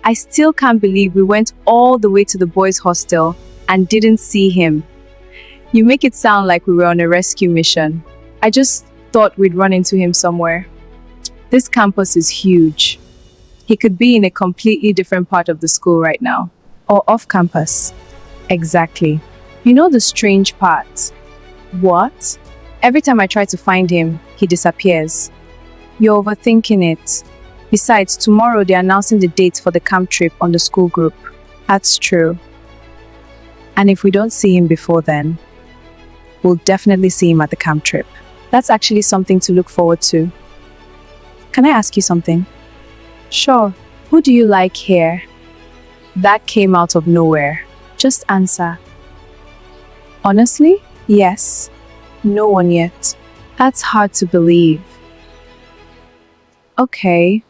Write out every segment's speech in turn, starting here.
I still can't believe we went all the way to the boys' hostel and didn't see him. You make it sound like we were on a rescue mission. I just thought we'd run into him somewhere. This campus is huge. He could be in a completely different part of the school right now. Or off campus. Exactly. You know the strange part? What? Every time I try to find him, he disappears. You're overthinking it. Besides, tomorrow they're announcing the dates for the camp trip on the school group. That's true. And if we don't see him before then, we'll definitely see him at the camp trip. That's actually something to look forward to. Can I ask you something? Sure. Who do you like here? That came out of nowhere. Just answer. Honestly? Yes. No one yet. That's hard to believe. Okay.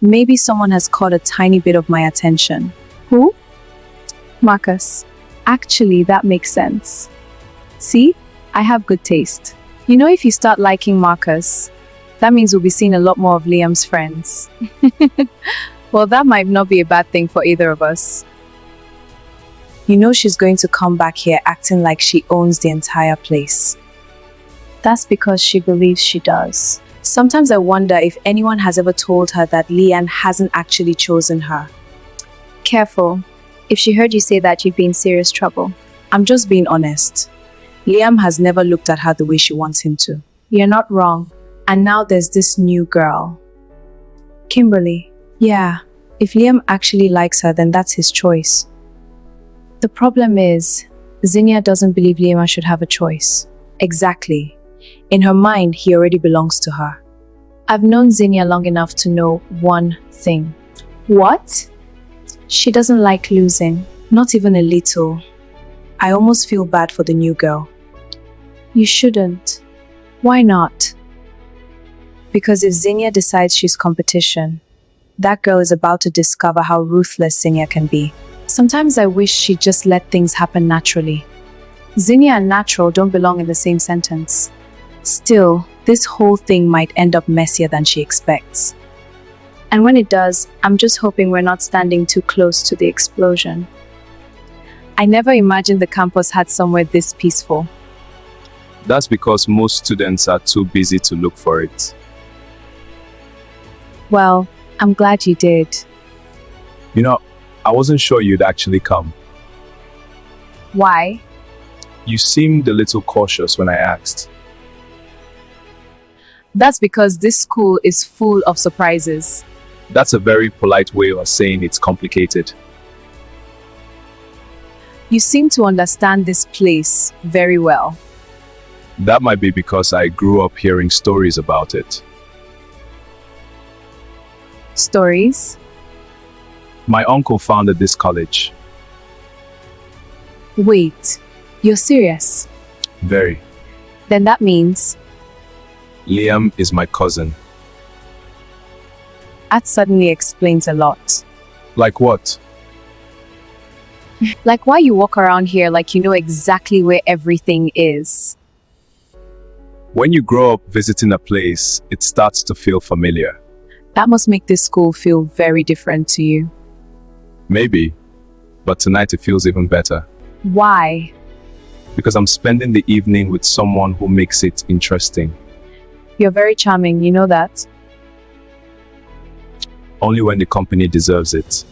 Maybe someone has caught a tiny bit of my attention. Who? Marcus. Actually, that makes sense. See? I have good taste. You know, if you start liking Marcus, that means we'll be seeing a lot more of Liam's friends. Well, that might not be a bad thing for either of us. You know she's going to come back here acting like she owns the entire place. That's because she believes she does. Sometimes I wonder if anyone has ever told her that Leanne hasn't actually chosen her. Careful. If she heard you say that, you'd be in serious trouble. I'm just being honest. Liam has never looked at her the way she wants him to. You're not wrong. And now there's this new girl. Kimberly. Yeah, if Liam actually likes her, then that's his choice. The problem is, Zinnia doesn't believe Liam should have a choice. Exactly. In her mind, he already belongs to her. I've known Zinnia long enough to know one thing. What? She doesn't like losing. Not even a little. I almost feel bad for the new girl. You shouldn't. Why not? Because if Zinnia decides she's competition, that girl is about to discover how ruthless Zinnia can be. Sometimes I wish she'd just let things happen naturally. Zinnia and natural don't belong in the same sentence. Still, this whole thing might end up messier than she expects. And when it does, I'm just hoping we're not standing too close to the explosion. I never imagined the campus had somewhere this peaceful. That's because most students are too busy to look for it. Well, I'm glad you did. You know, I wasn't sure you'd actually come. Why? You seemed a little cautious when I asked. That's because this school is full of surprises. That's a very polite way of saying it's complicated. You seem to understand this place very well. That might be because I grew up hearing stories about it. Stories? My uncle founded this college. Wait, you're serious? Very. Then that means Liam is my cousin. that suddenly explains a lot. Like what? Like why you walk around here like you know exactly where everything is. When you grow up visiting a place, it starts to feel familiar. That must make this school feel very different to you. Maybe, but tonight it feels even better. Why? Because I'm spending the evening with someone who makes it interesting. You're very charming, you know that? Only when the company deserves it.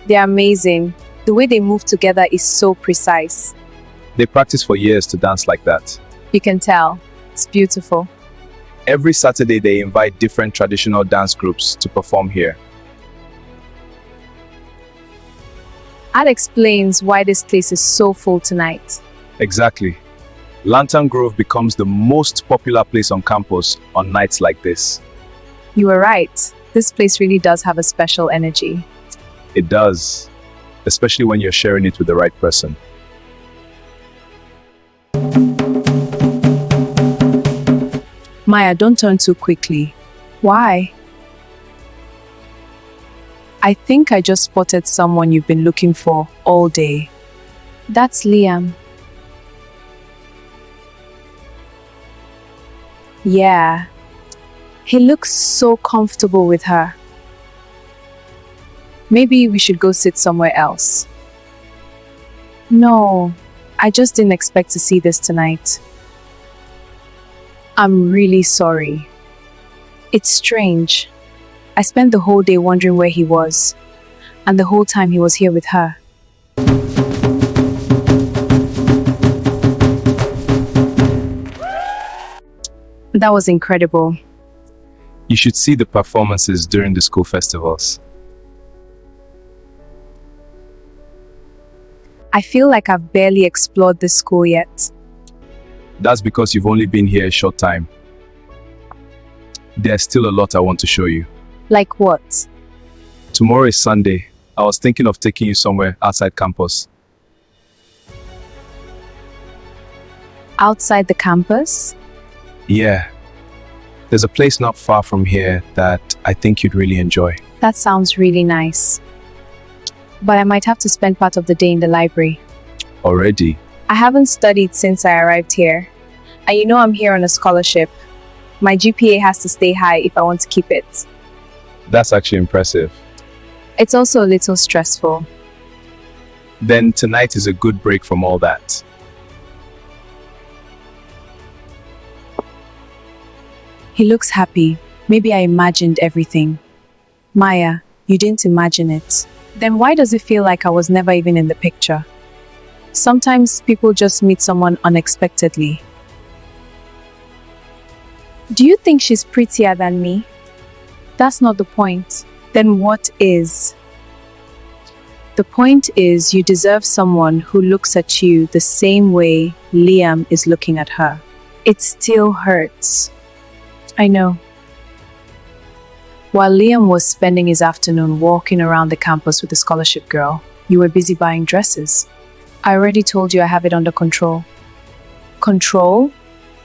They're amazing. The way they move together is so precise. They practice for years to dance like that. You can tell. It's beautiful. Every Saturday they invite different traditional dance groups to perform here. That explains why this place is so full tonight. Exactly. Lantern Grove becomes the most popular place on campus on nights like this. You were right. This place really does have a special energy. It does, especially when you're sharing it with the right person. Maya, don't turn too quickly. Why? I think I just spotted someone you've been looking for all day. That's Liam. Yeah, he looks so comfortable with her. Maybe we should go sit somewhere else. No, I just didn't expect to see this tonight. I'm really sorry. It's strange. I spent the whole day wondering where he was, and the whole time he was here with her. That was incredible. You should see the performances during the school festivals. I feel like I've barely explored this school yet. That's because you've only been here a short time. There's still a lot I want to show you. Like what? Tomorrow is Sunday. I was thinking of taking you somewhere outside campus. Outside the campus? Yeah. There's a place not far from here that I think you'd really enjoy. That sounds really nice. But I might have to spend part of the day in the library. Already? I haven't studied since I arrived here. And you know I'm here on a scholarship. My GPA has to stay high if I want to keep it. That's actually impressive. It's also a little stressful. Then tonight is a good break from all that. He looks happy. Maybe I imagined everything. Maya, you didn't imagine it. Then why does it feel like I was never even in the picture? Sometimes people just meet someone unexpectedly. Do you think she's prettier than me? That's not the point. Then what is? The point is you deserve someone who looks at you the same way Liam is looking at her. It still hurts. I know. While Liam was spending his afternoon walking around the campus with the scholarship girl, you were busy buying dresses. I already told you I have it under control. Control?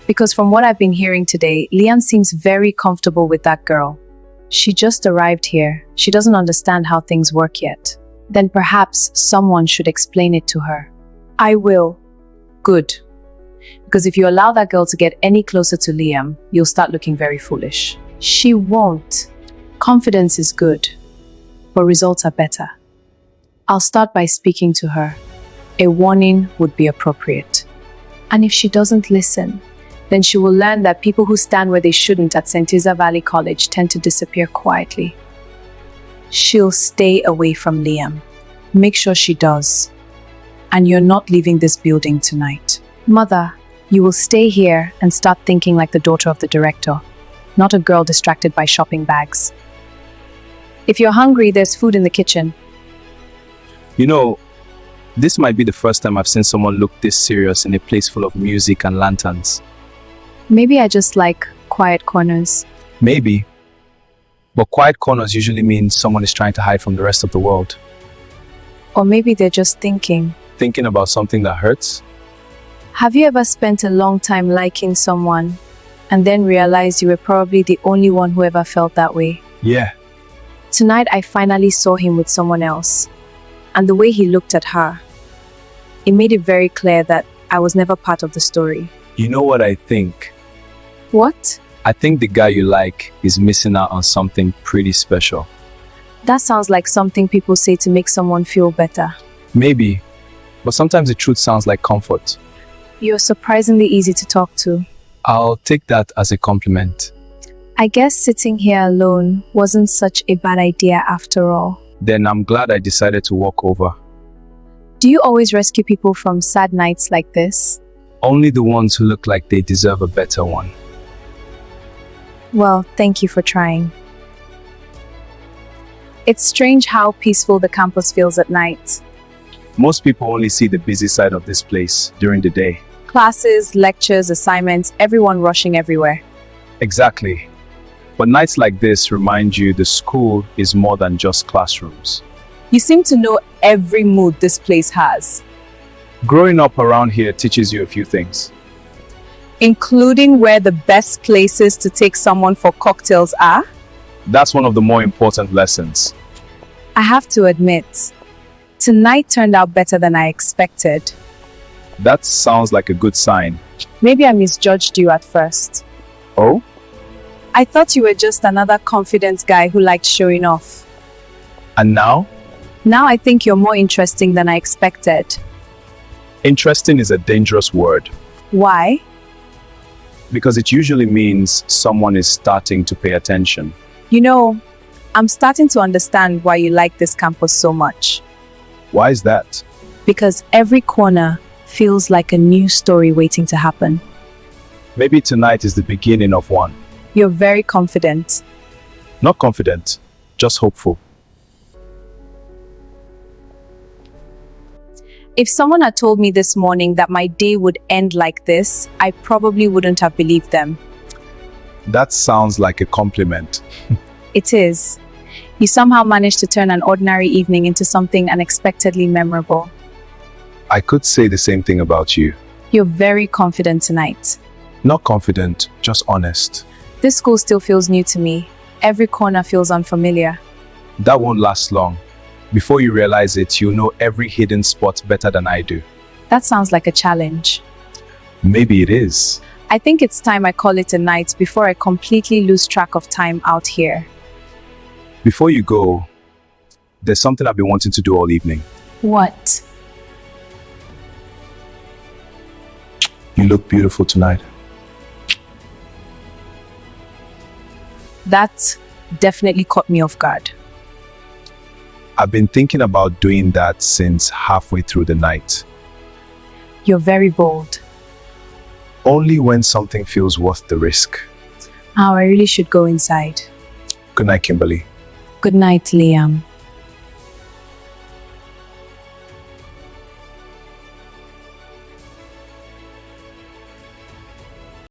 Because from what I've been hearing today, Liam seems very comfortable with that girl. She just arrived here. She doesn't understand how things work yet. Then perhaps someone should explain it to her. I will. Good. Because if you allow that girl to get any closer to Liam, you'll start looking very foolish. She won't. Confidence is good, but results are better. I'll start by speaking to her. A warning would be appropriate. And if she doesn't listen, then she will learn that people who stand where they shouldn't at St. Theresa Valley College tend to disappear quietly. She'll stay away from Liam. Make sure she does. And you're not leaving this building tonight. Mother, you will stay here and start thinking like the daughter of the director, not a girl distracted by shopping bags. If you're hungry, there's food in the kitchen. You know, this might be the first time I've seen someone look this serious in a place full of music and lanterns. Maybe I just like quiet corners. Maybe. But quiet corners usually mean someone is trying to hide from the rest of the world. Or maybe they're just thinking. Thinking about something that hurts? Have you ever spent a long time liking someone and then realized you were probably the only one who ever felt that way? Yeah. Tonight I finally saw him with someone else. And the way he looked at her, it made it very clear that I was never part of the story. You know what I think? What? I think the guy you like is missing out on something pretty special. That sounds like something people say to make someone feel better. Maybe. But sometimes the truth sounds like comfort. You're surprisingly easy to talk to. I'll take that as a compliment. I guess sitting here alone wasn't such a bad idea after all. Then I'm glad I decided to walk over. Do you always rescue people from sad nights like this? Only the ones who look like they deserve a better one. Well, thank you for trying. It's strange how peaceful the campus feels at night. Most people only see the busy side of this place during the day. Classes, lectures, assignments, everyone rushing everywhere. Exactly. But nights like this remind you the school is more than just classrooms. You seem to know every mood this place has. Growing up around here teaches you a few things. Including where the best places to take someone for cocktails are? That's one of the more important lessons. I have to admit, tonight turned out better than I expected. That sounds like a good sign. Maybe I misjudged you at first. Oh? I thought you were just another confident guy who liked showing off. And now? Now I think you're more interesting than I expected. Interesting is a dangerous word Why? because it usually means someone is starting to pay attention. You know, I'm starting to understand why you like this campus so much. Why is that? Because every corner feels like a new story waiting to happen. Maybe tonight is the beginning of one. You're very confident. Not confident, just hopeful. If someone had told me this morning that my day would end like this, I probably wouldn't have believed them. That sounds like a compliment. It is. You somehow managed to turn an ordinary evening into something unexpectedly memorable. I could say the same thing about you. You're very confident tonight. Not confident, just honest. This school still feels new to me. Every corner feels unfamiliar. That won't last long. Before you realize it, you'll know every hidden spot better than I do. That sounds like a challenge. Maybe it is. I think it's time I call it a night before I completely lose track of time out here. Before you go, there's something I've been wanting to do all evening. What? You look beautiful tonight. That definitely caught me off guard. I've been thinking about doing that since halfway through the night. You're very bold. Only when something feels worth the risk. Now I really should go inside. Good night, Kimberly. Good night, Liam.